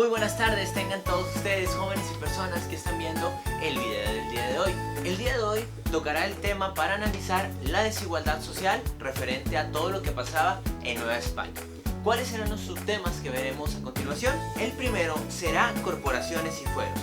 Muy buenas tardes, tengan todos ustedes, jóvenes y personas que están viendo el video del día de hoy. El día de hoy tocará el tema para analizar la desigualdad social referente a todo lo que pasaba en Nueva España. ¿Cuáles serán los subtemas que veremos a continuación? El primero será corporaciones y fueros.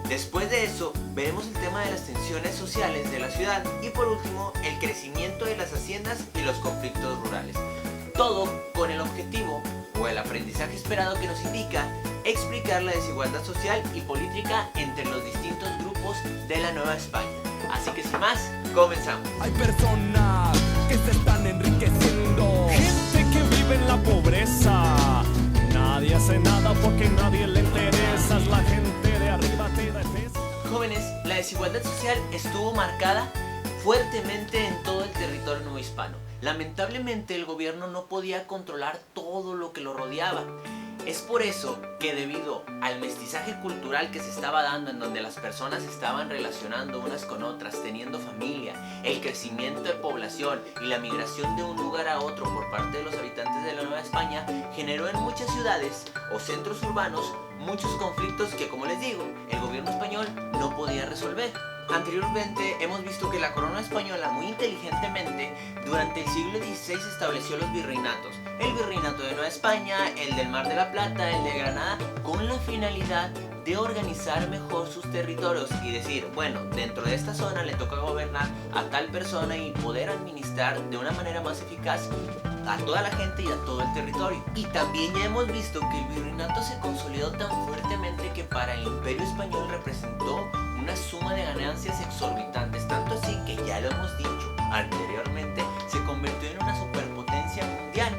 Después de eso, veremos el tema de las tensiones sociales de la ciudad y por último, el crecimiento de las haciendas y los conflictos rurales. Todo con el objetivo o el aprendizaje esperado que nos indica explicar la desigualdad social y política entre los distintos grupos de la Nueva España. Así que sin más, comenzamos. Hay personas que se están enriqueciendo, gente que vive en la pobreza. Nadie hace nada porque nadie le interesa, es la gente de arriba te da efecto. Jóvenes, la desigualdad social estuvo marcada fuertemente en todo el territorio nuevohispano. Lamentablemente el gobierno no podía controlar todo lo que lo rodeaba. Es por eso que debido al mestizaje cultural que se estaba dando, en donde las personas se estaban relacionando unas con otras, teniendo familia, el crecimiento de población y la migración de un lugar a otro por parte de los habitantes de la Nueva España, generó en muchas ciudades o centros urbanos muchos conflictos que, como les digo, el gobierno español no podía resolver. Anteriormente hemos visto que la corona española muy inteligentemente durante el siglo XVI estableció los virreinatos. El virreinato de Nueva España, el del Mar de la Plata, el de Granada, con la finalidad de organizar mejor sus territorios y decir, bueno, dentro de esta zona le toca gobernar a tal persona y poder administrar de una manera más eficaz a toda la gente y a todo el territorio. Y también ya hemos visto que el virreinato se consolidó tan fuertemente que para el Imperio Español representó una suma de ganancias exorbitantes, tanto así que ya lo hemos dicho anteriormente, se convirtió en una superpotencia mundial.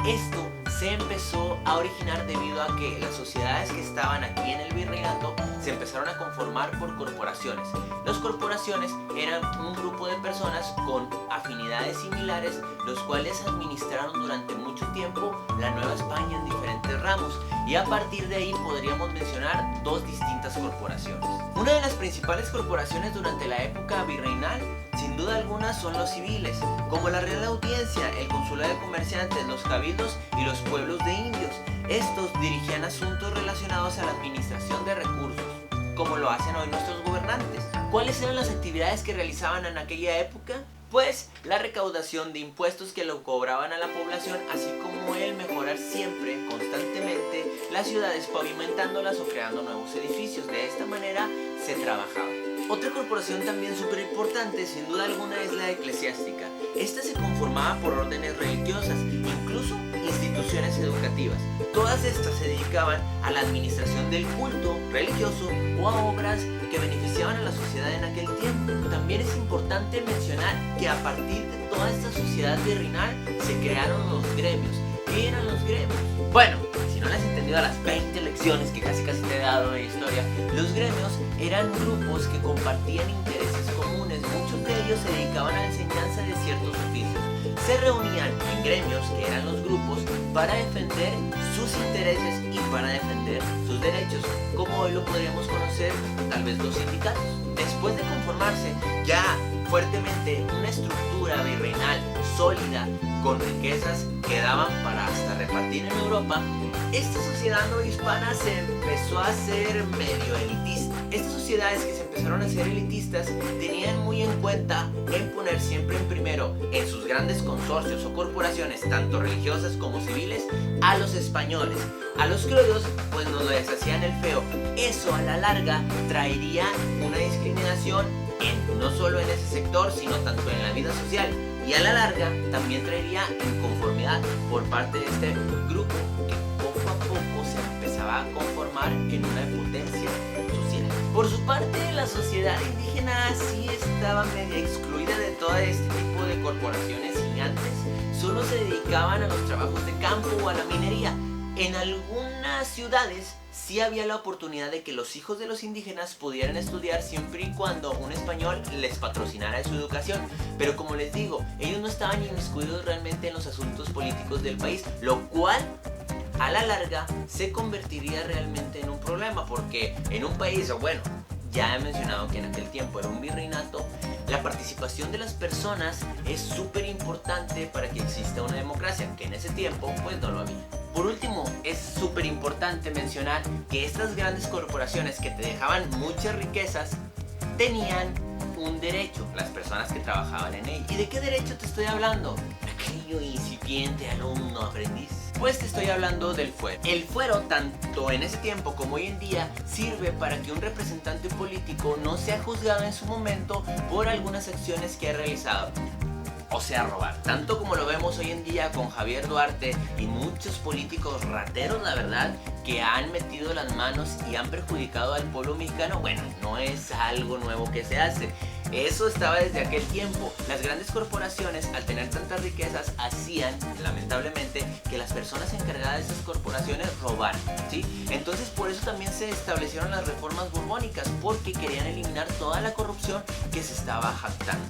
Esto se empezó a originar debido a que las sociedades que estaban aquí en el virreinato se empezaron a conformar por corporaciones. Las corporaciones eran un grupo de personas con afinidades similares, los cuales administraron durante mucho tiempo la Nueva España en diferentes ramos, y a partir de ahí podríamos mencionar dos distintas corporaciones. Una de las principales corporaciones durante la época virreinal, sin duda alguna, son los civiles, como la Real Audiencia, el Consulado de Comerciantes, los cabildos y los pueblos de indios. Estos dirigían asuntos relacionados a la administración de recursos, como lo hacen hoy nuestros gobernantes. ¿Cuáles eran las actividades que realizaban en aquella época? Pues la recaudación de impuestos que lo cobraban a la población, así como el mejorar siempre, constantemente, las ciudades, pavimentándolas o creando nuevos edificios. De esta manera se trabajaba. Otra corporación también súper importante, sin duda alguna, es la eclesiástica. Esta se conformaba por órdenes religiosas, incluso instituciones educativas. Todas estas se dedicaban a la administración del culto religioso o a obras que beneficiaban a la sociedad en aquel tiempo. También es importante mencionar que a partir de toda esta sociedad virreinal se crearon los gremios. ¿Qué eran los gremios? Bueno, si no las has entendido a las 20 lecciones que casi te he dado de historia, los gremios eran grupos que compartían intereses comunes. Muchos de ellos se dedicaban a la enseñanza de ciertos oficios. Se reunían en gremios, que eran los grupos, para defender sus intereses y para defender sus derechos, como hoy lo podríamos conocer tal vez los sindicatos. Después de conformarse ya fuertemente una estructura virreinal sólida, con riquezas que daban para hasta repartir en Europa, esta sociedad novohispana se empezó a hacer medio elitista. Estas sociedades que se empezaron a ser elitistas tenían muy en cuenta en poner siempre en primero en sus grandes consorcios o corporaciones, tanto religiosas como civiles, a los españoles. A los criollos pues no les hacían el feo. Eso a la larga traería una discriminación no solo en ese sector, sino tanto en la vida social, y a la larga también traería inconformidad por parte de este grupo que poco a poco se empezaba a conformar en una potencia social. Por su parte, la sociedad indígena sí estaba medio excluida de todo este tipo de corporaciones gigantes. Solo se dedicaban a los trabajos de campo o a la minería. En algunas ciudades sí había la oportunidad de que los hijos de los indígenas pudieran estudiar siempre y cuando un español les patrocinara su educación. Pero como les digo, ellos no estaban inmiscuidos realmente en los asuntos políticos del país, lo cual a la larga se convertiría realmente en un problema, porque en un país, o bueno, ya he mencionado que en aquel tiempo era un virreinato, la participación de las personas es súper importante para que exista una democracia, que en ese tiempo pues no lo había. Por último, es súper importante mencionar que estas grandes corporaciones que te dejaban muchas riquezas tenían un derecho, las personas que trabajaban en ellas. ¿Y de qué derecho te estoy hablando? Pequeño, incipiente, alumno, aprendiz. Pues te estoy hablando del fuero. El fuero, tanto en ese tiempo como hoy en día, sirve para que un representante político no sea juzgado en su momento por algunas acciones que ha realizado. O sea, robar. Tanto como lo vemos hoy en día con Javier Duarte y muchos políticos rateros, la verdad, que han metido las manos y han perjudicado al pueblo mexicano. Bueno, no es algo nuevo que se hace. Eso estaba desde aquel tiempo. Las grandes corporaciones, al tener tantas riquezas, hacían, lamentablemente, que las personas encargadas de esas corporaciones robaran, ¿sí? Entonces, por eso también se establecieron las reformas borbónicas, porque querían eliminar toda la corrupción que se estaba jactando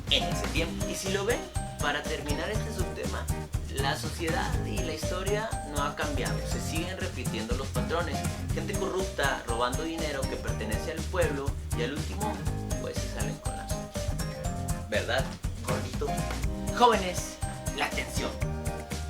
en ese tiempo. Y si lo ven, para terminar este subtema, la sociedad y la historia no ha cambiado, se siguen repitiendo los patrones, gente corrupta robando dinero que pertenece al pueblo y al último pues se salen con las suyas. ¿Verdad, gordito? Jóvenes, la atención.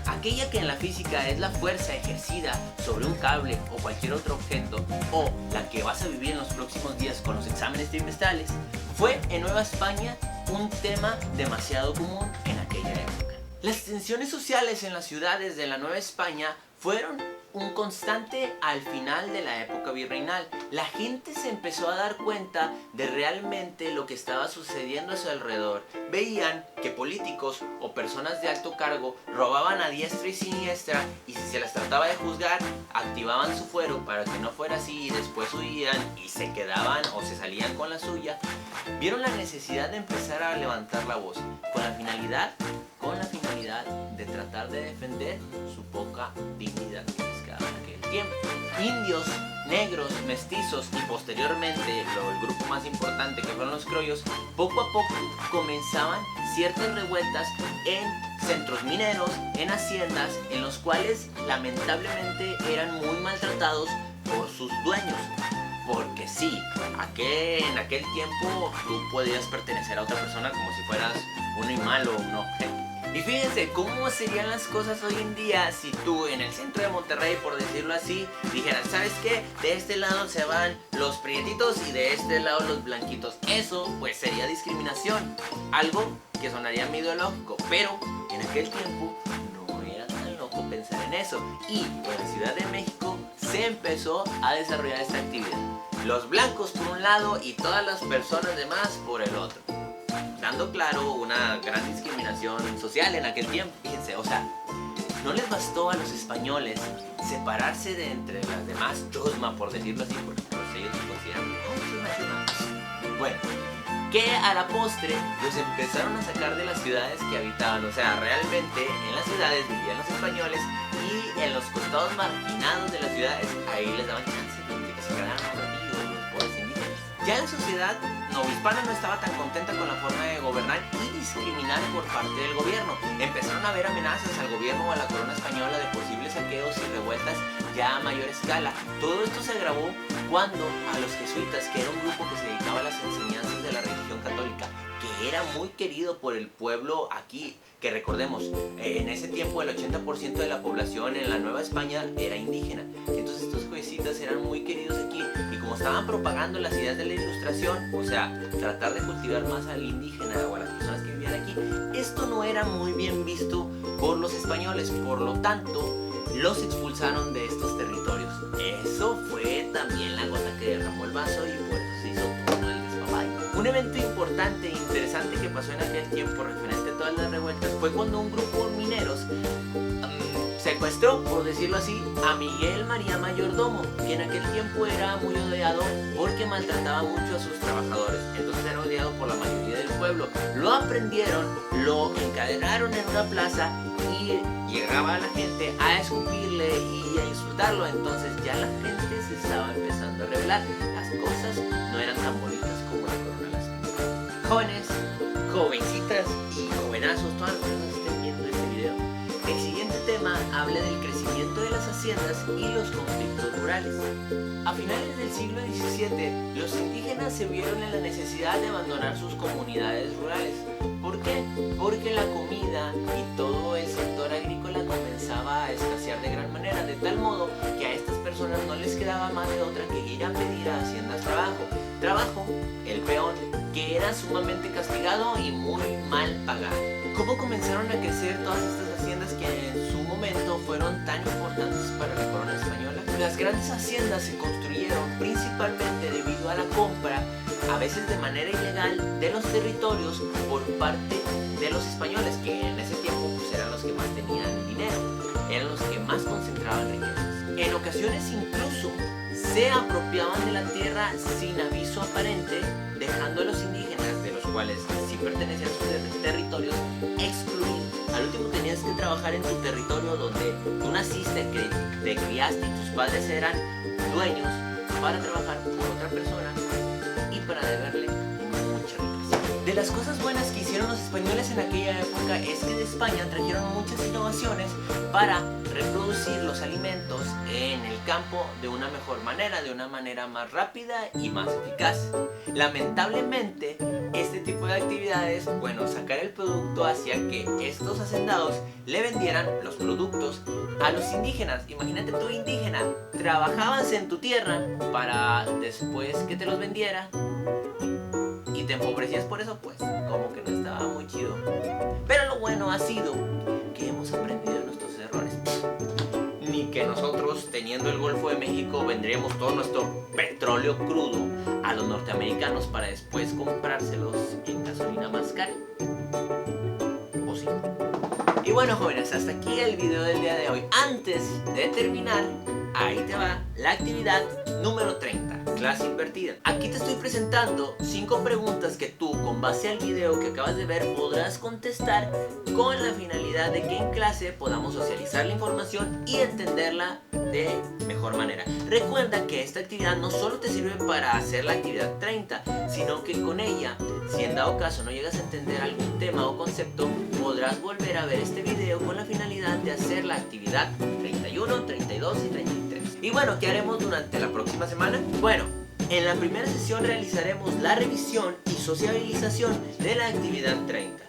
Aquella que en la física es la fuerza ejercida sobre un cable o cualquier otro objeto, o la que vas a vivir en los próximos días con los exámenes trimestrales, fue en Nueva España un tema demasiado común en aquella época. Las tensiones sociales en las ciudades de la Nueva España fueron un constante al final de la época virreinal. La gente se empezó a dar cuenta de realmente lo que estaba sucediendo a su alrededor. Veían que políticos o personas de alto cargo robaban a diestra y siniestra, y si se las trataba de juzgar, activaban su fuero para que no fuera así, y después huían y se quedaban o se salían con la suya. Vieron la necesidad de empezar a levantar la voz con la finalidad de tratar de defender su poca dignidad que les quedaba en aquel tiempo. Indios, negros, mestizos y posteriormente el grupo más importante que fueron los criollos, poco a poco comenzaban ciertas revueltas en centros mineros, en haciendas, en los cuales lamentablemente eran muy maltratados por sus dueños. Porque sí, en aquel tiempo tú podías pertenecer a otra persona como si fueras un animal o un objeto. Y fíjense cómo serían las cosas hoy en día si tú en el centro de Monterrey, por decirlo así, dijeras, ¿sabes qué? De este lado se van los prietitos y de este lado los blanquitos. Eso pues sería discriminación, algo que sonaría medio ideológico, pero en aquel tiempo no era tan loco pensar en eso. Y en la Ciudad de México se empezó a desarrollar esta actividad. Los blancos por un lado y todas las personas demás por el otro, dando claro una gran discriminación social en aquel tiempo. Fíjense, o sea, no les bastó a los españoles separarse de entre las demás chusma, por decirlo así, porque ellos se consideran muchos nacionales. Bueno, que a la postre los empezaron a sacar de las ciudades que habitaban. O sea, realmente en las ciudades vivían los españoles y en los costados marginados de las ciudades ahí les daban chance de que se quedaran un ratillo los pobres indígenas. Ya la sociedad novohispana no estaba tan contenta con la forma de gobernar y discriminar por parte del gobierno. Empezaron a haber amenazas al gobierno o a la corona española de posibles saqueos y revueltas ya a mayor escala. Todo esto se agravó cuando a los jesuitas, que era un grupo que se dedicaba a las enseñanzas de la religión católica, que era muy querido por el pueblo aquí, que recordemos, en ese tiempo el 80% de la población en la Nueva España era indígena. Entonces estos jesuitas eran muy queridos aquí, y como estaban propagando las ideas de la ilustración, o sea, tratar de cultivar más al indígena o a las personas que vivían aquí, esto no era muy bien visto por los españoles, por lo tanto los expulsaron de estos territorios. Eso fue también la gota que derramó el vaso, y por eso se hizo todo el despapalle. Un evento importante e interesante que pasó en aquel tiempo referente a todas las revueltas fue cuando un grupo de mineros secuestró, por decirlo así, a Miguel María Mayordomo, que en aquel tiempo era muy odiado porque maltrataba mucho a sus trabajadores. Entonces era odiado por la mayoría del pueblo. Lo aprendieron, lo encadenaron en una plaza y llegaba la gente a escupirle y a insultarlo. Entonces ya la gente se estaba empezando a rebelar. Las cosas no eran tan bonitas como la corona las pinta. Jóvenes, jovencitas y jovenazos, todas las personas que estén viendo este video, el siguiente tema habla del crecimiento crecimiento de las haciendas y los conflictos rurales. A finales del siglo XVII, los indígenas se vieron en la necesidad de abandonar sus comunidades rurales. ¿Por qué? Porque la comida y todo el sector agrícola comenzaba a escasear de gran manera, de tal modo que a estas personas no les quedaba más de otra que ir a pedir a haciendas trabajo, el peón, que era sumamente castigado y muy mal pagado. ¿Cómo comenzaron a crecer todas estas haciendas que en su momento fueron tan importantes para la corona española? Las grandes haciendas se construyeron principalmente debido a la compra, a veces de manera ilegal, de los territorios por parte de los españoles, que en ese tiempo pues, eran los que más tenían dinero, eran los que más concentraban riquezas. En ocasiones incluso se apropiaban de la tierra sin aviso aparente, dejando a los indígenas, de los cuales sí pertenecían a sus territorios, excluidos. Al último tenías que trabajar en tu territorio donde tú naciste, que te criaste y tus padres eran dueños, para trabajar por otra persona y para deberle mucha riqueza. De las cosas buenas que hicieron los españoles en aquella época es que de España trajeron muchas innovaciones para reproducir los alimentos en el campo de una mejor manera, de una manera más rápida y más eficaz. Lamentablemente, este tipo de actividades, sacar el producto hacía que estos hacendados le vendieran los productos a los indígenas. Imagínate tú, indígena, trabajabas en tu tierra para después que te los vendiera y te empobrecías por eso, pues como que no estaba muy chido. Pero lo bueno ha sido que hemos aprendido de nuestros errores. Ni que nosotros, teniendo el Golfo de México, vendríamos todo nuestro petróleo crudo a los norteamericanos para después comprárselos en gasolina más cara. ¿O sí? Y bueno, jóvenes, hasta aquí el video del día de hoy. Antes de terminar, ahí te va la actividad número 30, clase invertida. Aquí te estoy presentando 5 preguntas que tú, con base al video que acabas de ver, podrás contestar con la finalidad de que en clase podamos socializar la información y entenderla de mejor manera. Recuerda que esta actividad no solo te sirve para hacer la actividad 30, sino que con ella, si en dado caso no llegas a entender algún tema o concepto, podrás volver a ver este video con la finalidad de hacer la actividad 31, 32 y 33. Y bueno, ¿qué haremos durante la próxima semana? Bueno, en la primera sesión realizaremos la revisión y sociabilización de la actividad 30.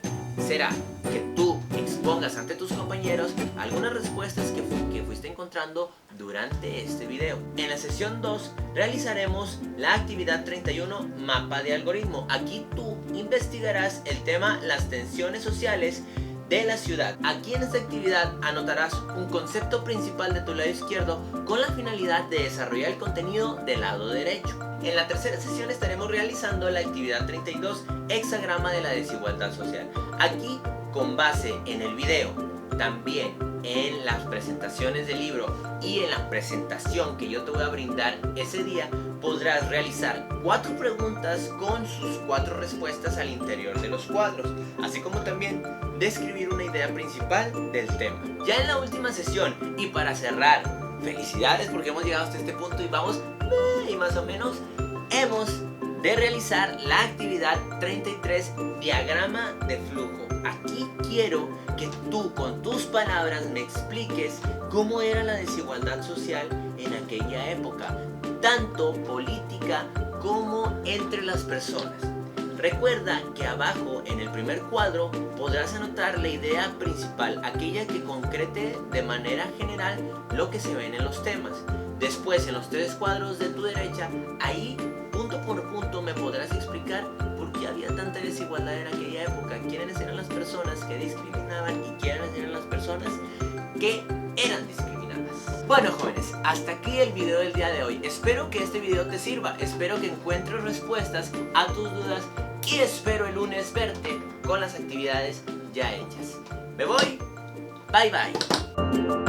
Será que tú expongas ante tus compañeros algunas respuestas que fuiste encontrando durante este video. En la sesión 2 realizaremos la actividad 31, mapa de algoritmo. Aquí tú investigarás el tema las tensiones sociales de la ciudad. Aquí en esta actividad anotarás un concepto principal de tu lado izquierdo con la finalidad de desarrollar el contenido del lado derecho. En la tercera sesión estaremos realizando la actividad 32, hexagrama de la desigualdad social. Aquí, con base en el video, también en las presentaciones del libro y en la presentación que yo te voy a brindar ese día, podrás realizar 4 preguntas con sus 4 respuestas al interior de los cuadros, así como también describir una idea principal del tema. Ya en la última sesión, y para cerrar, felicidades porque hemos llegado hasta este punto y vamos y más o menos, hemos de realizar la actividad 33, diagrama de flujo. Aquí quiero que tú con tus palabras me expliques cómo era la desigualdad social en aquella época, tanto política como entre las personas. Recuerda que abajo en el primer cuadro podrás anotar la idea principal, aquella que concrete de manera general lo que se ven en los temas. Después en los 3 cuadros de tu derecha, ahí punto por punto me podrás explicar por qué había tanta desigualdad en aquella época, quiénes eran las personas que discriminaban y quiénes eran las personas que eran discriminadas. Bueno, jóvenes, hasta aquí el video del día de hoy. Espero que este video te sirva, espero que encuentres respuestas a tus dudas y espero el lunes verte con las actividades ya hechas. Me voy, bye bye.